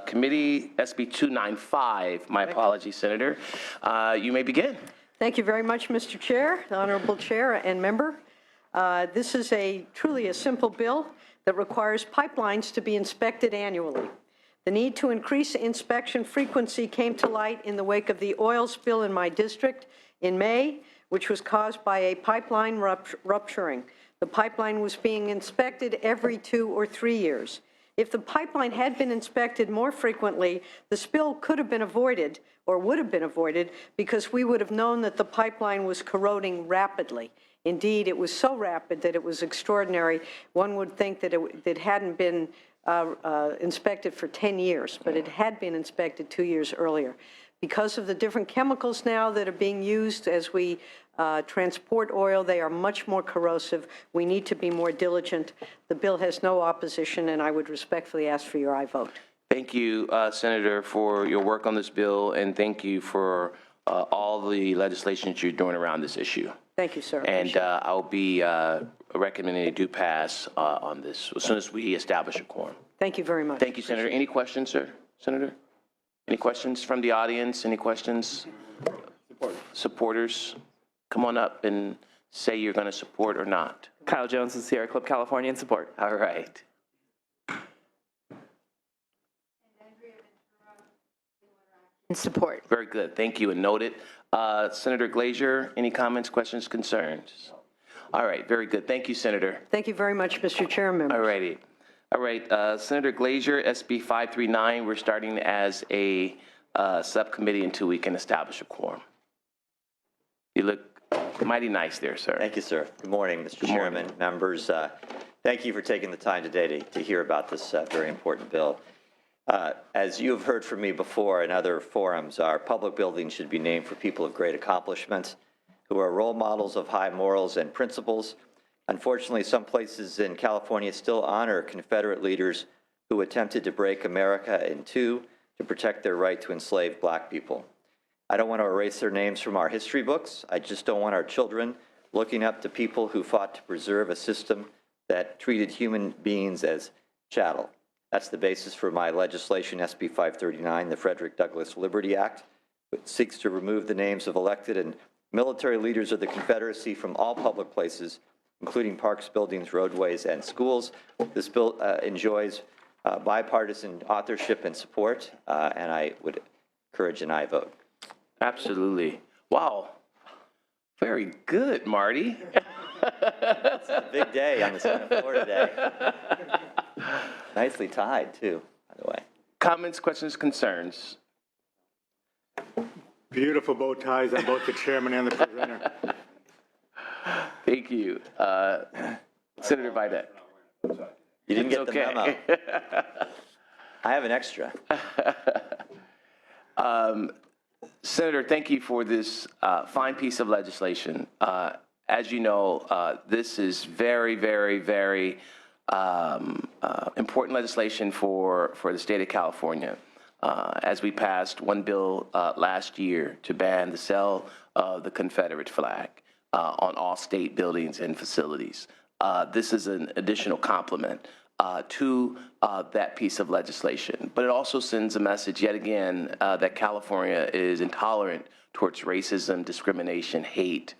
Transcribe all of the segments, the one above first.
Committee, SB 295. My apologies, Senator. You may begin. Thank you very much, Mr. Chair, the Honorable Chair and member. This is truly a simple bill that requires pipelines to be inspected annually. The need to increase inspection frequency came to light in the wake of the oil spill in my district in May, which was caused by a pipeline rupturing. The pipeline was being inspected every 2 or 3 years. If the pipeline had been inspected more frequently, the spill could have been avoided, or would have been avoided, because we would have known that the pipeline was corroding rapidly. Indeed, it was so rapid that it was extraordinary. One would think that it hadn't been inspected for 10 years, but it had been inspected 2 years earlier. Because of the different chemicals now that are being used as we transport oil, they are much more corrosive. We need to be more diligent. The bill has no opposition, and I would respectfully ask for your aye vote. Thank you, Senator, for your work on this bill, and thank you for all the legislation that you're doing around this issue. Thank you, sir. And I'll be recommending a due pass on this as soon as we establish a quorum. Thank you very much. Thank you, Senator. Any questions, sir? Senator? Any questions from the audience? Any questions? Supporters, come on up and say you're going to support or not. Kyle Jones with Sierra Club, California, in support. All right. In support. Very good. Thank you, and noted. Senator Glazier, any comments, questions, concerns? All right. Very good. Thank you, Senator. Thank you very much, Mr. Chairman. All righty. All right. Senator Glazier, SB 539, we're starting as a subcommittee until we can establish a quorum. You look mighty nice there, sir. Thank you, sir. Good morning, Mr. Chairman, members. Thank you for taking the time today to hear about this very important bill. As you have heard from me before in other forums, our public buildings should be named for people of great accomplishments who are role models of high morals and principles. Unfortunately, some places in California still honor Confederate leaders who attempted to break America in two to protect their right to enslave black people. I don't want to erase their names from our history books. I just don't want our children looking up to people who fought to preserve a system that treated human beings as chattel. That's the basis for my legislation, SB 539, the Frederick Douglass Liberty Act, which seeks to remove the names of elected and military leaders of the Confederacy from all public places, including parks, buildings, roadways, and schools. This bill enjoys bipartisan authorship and support, and I would encourage an aye vote. Absolutely. Wow. Very good, Marty. It's a big day on the Senate floor today. Nicely tied, too, by the way. Comments, questions, concerns? Beautiful bow ties on both the chairman and the presenter. Thank you. Senator Vidette. You didn't get the memo. I have an extra. Senator, thank you for this fine piece of legislation. As you know, this is very, very, very important legislation for the state of California. As we passed one bill last year to ban the sale of the Confederate flag on all state buildings and facilities. This is an additional complement to that piece of legislation. But it also sends a message, yet again, that California is intolerant towards racism, discrimination, hate,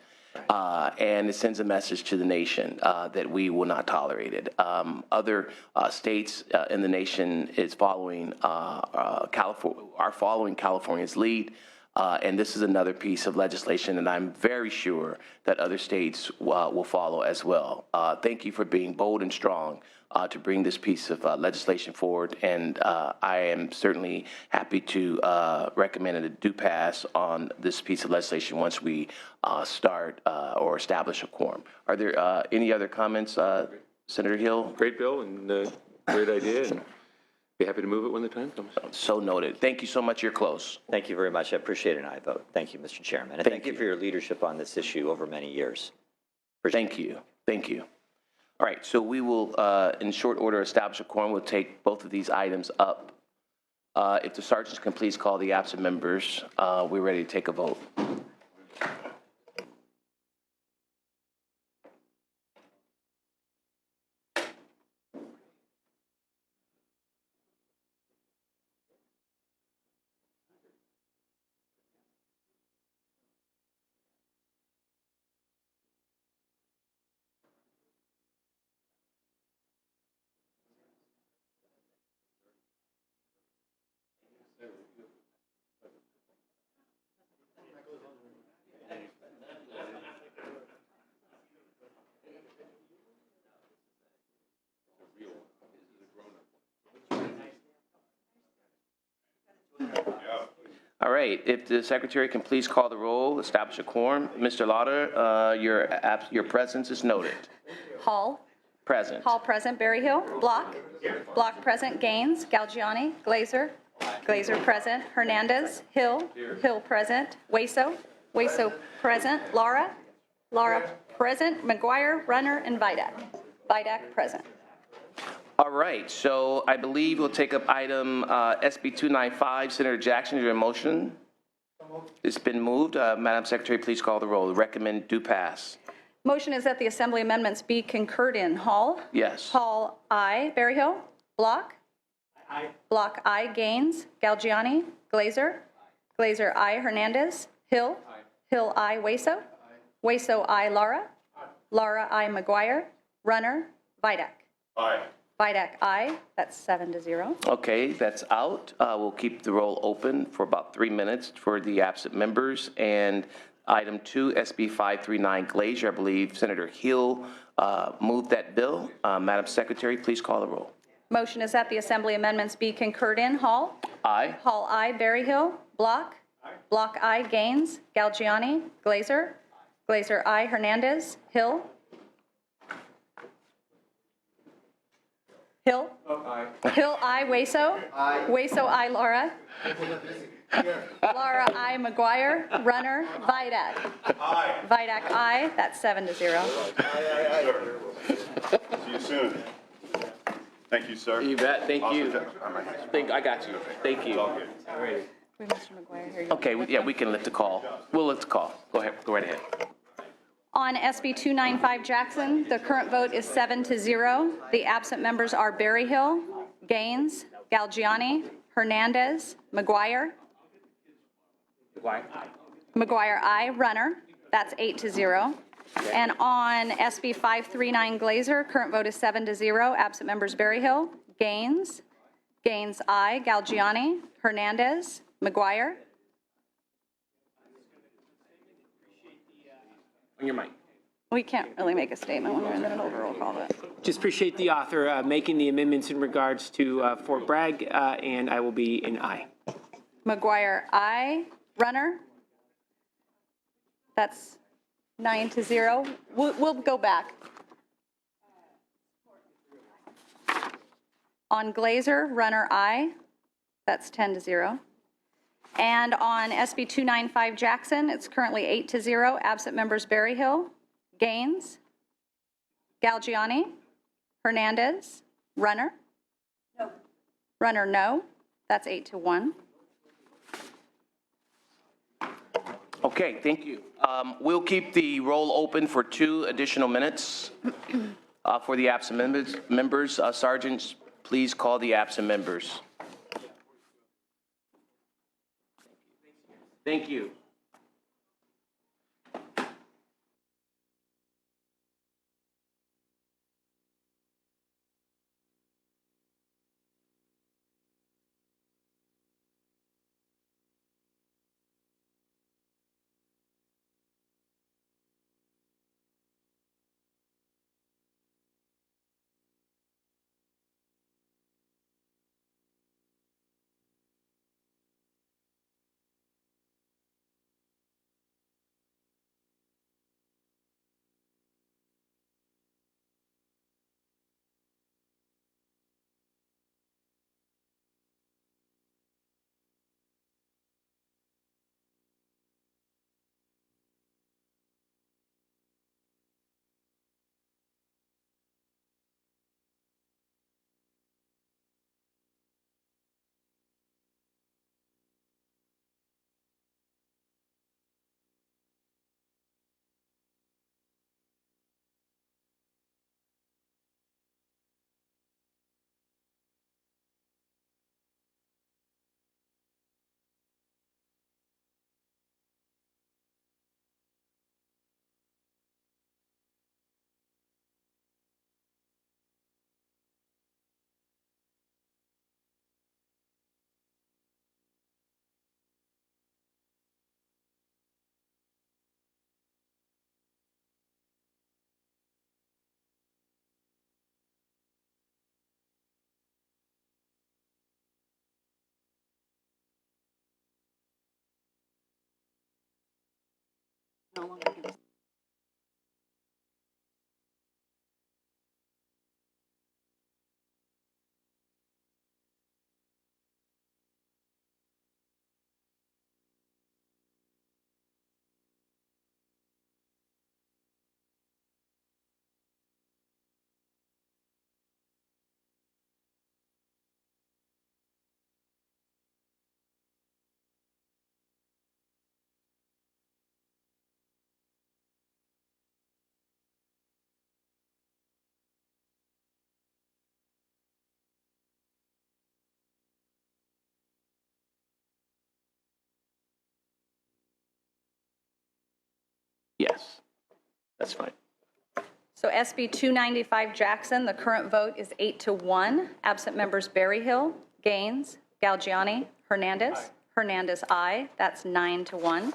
and it sends a message to the nation that we will not tolerate it. Other states in the nation is following following California's lead. And this is another piece of legislation, and I'm very sure that other states will follow as well. Thank you for being bold and strong to bring this piece of legislation forward, and I am certainly happy to recommend a due pass on this piece of legislation once we start or establish a quorum. Are there any other comments, Senator Hill? Great bill and great idea. And be happy to move it when the time comes. So noted. Thank you so much. You're close. Thank you very much. I appreciate an aye vote. Thank you, Mr. Chairman. And thank you for your leadership on this issue over many years. Thank you. Thank you. All right. So we will, in short order, establish a quorum. We'll take both of these items up. If the sergeants can please call the absent members, we're ready to take a vote. All right, if the secretary can please call the roll, establish a quorum. Mr. Lauder, your presence is noted. Hall. Present. Hall present. Berryhill. Block. Block present. Gaines. Galgiani. Glazer. Glazer present. Hernandez. Hill. Hill present. Waso. Waso present. Laura. Laura present. McGuire, Runner, and Vidak. Vidak present. All right, so I believe we'll take up item SB 295. Senator Jackson, your motion. It's been moved. Madam Secretary, please call the roll. Recommend do pass. Motion is that the Assembly amendments be concurred in. Hall. Yes. Hall, aye. Berryhill. Block. Aye. Block, aye. Gaines. Galgiani. Glazer. Glazer, aye. Hernandez. Hill. Aye. Hill, aye. Waso. Aye. Waso, aye. Laura. Aye. Laura, aye. McGuire. Runner. Vidak. Aye. Vidak, aye. That's 7-0. Okay, that's out. We'll keep the roll open for about 3 minutes for the absent members. And item 2, SB 539 Glazer, I believe Senator Hill moved that bill. Madam Secretary, please call the roll. Motion is that the Assembly amendments be concurred in. Hall. Aye. Hall, aye. Berryhill. Block. Aye. Block, aye. Gaines. Galgiani. Glazer. Glazer, aye. Hernandez. Hill. Hill. Aye. Hill, aye. Waso. Aye. Waso, aye. Laura. Laura, aye. McGuire. Runner. Vidak. Aye. Vidak, aye. That's 7-0. See you soon. Thank you, sir. You bet. Thank you. I got you. Thank you. Mr. McGuire, here you Okay, yeah, we can lift the call. We'll lift the call. Go ahead. Go right ahead. On SB 295 Jackson, the current vote is 7-0. The absent members are Berryhill, Gaines, Galgiani, Hernandez, McGuire. McGuire, aye. Runner, that's 8-0. And on SB 539 Glazer, current vote is 7-0. Absent members Berryhill, Gaines, Gaines, aye. Galgiani, Hernandez, McGuire. On your mic. We can't really make a statement when we're in the middle of a roll call, but. Just appreciate the author making the amendments in regards to Fort Bragg, and I will be an aye. McGuire, aye. Runner? That's 9-0. We'll go back. On Glazer, Runner, aye. That's 10-0. And on SB 295 Jackson, it's currently 8-0. Absent members Berryhill, Gaines, Galgiani, Hernandez, Runner. No. Runner, no. That's 8-1. Okay, thank you. We'll keep the roll open for 2 additional minutes for the absent members. Sergeants, please call the absent members. Thank you. Yes, that's fine. So SB 295 Jackson, the current vote is 8-1. Absent members Berryhill, Gaines, Galgiani, Hernandez. Hernandez, aye. That's 9-1.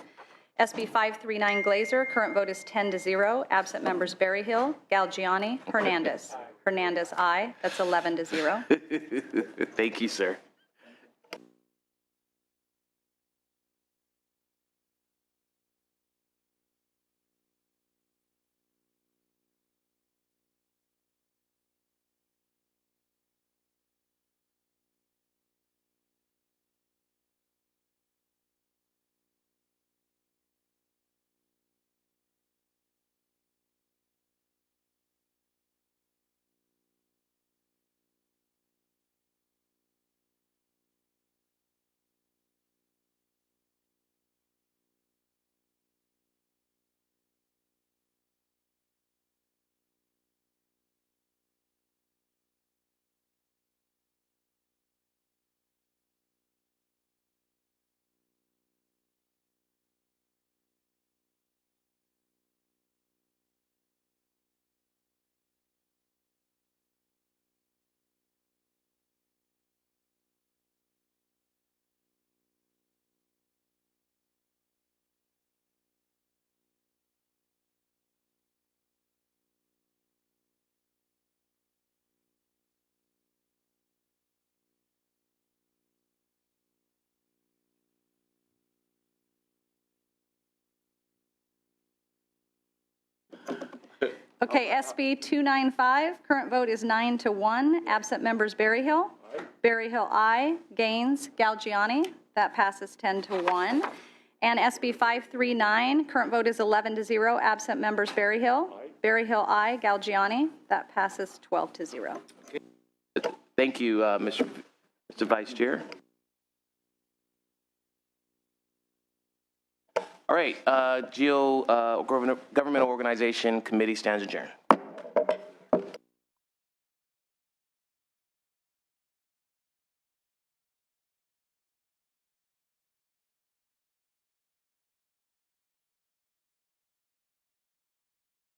SB 539 Glazer, current vote is 10-0. Absent members Berryhill, Galgiani, Hernandez. Hernandez, aye. That's 11-0. Thank you, sir. Okay, SB 295, current vote is 9-1. Absent members Berryhill. Berryhill, aye. Gaines, Galgiani, that passes 10-1. And SB 539, current vote is 11-0. Absent members Berryhill. Berryhill, aye. Galgiani, that passes 12-0. Thank you, Mr. Vice Chair. All right, Governmental Organization Committee stands adjourned.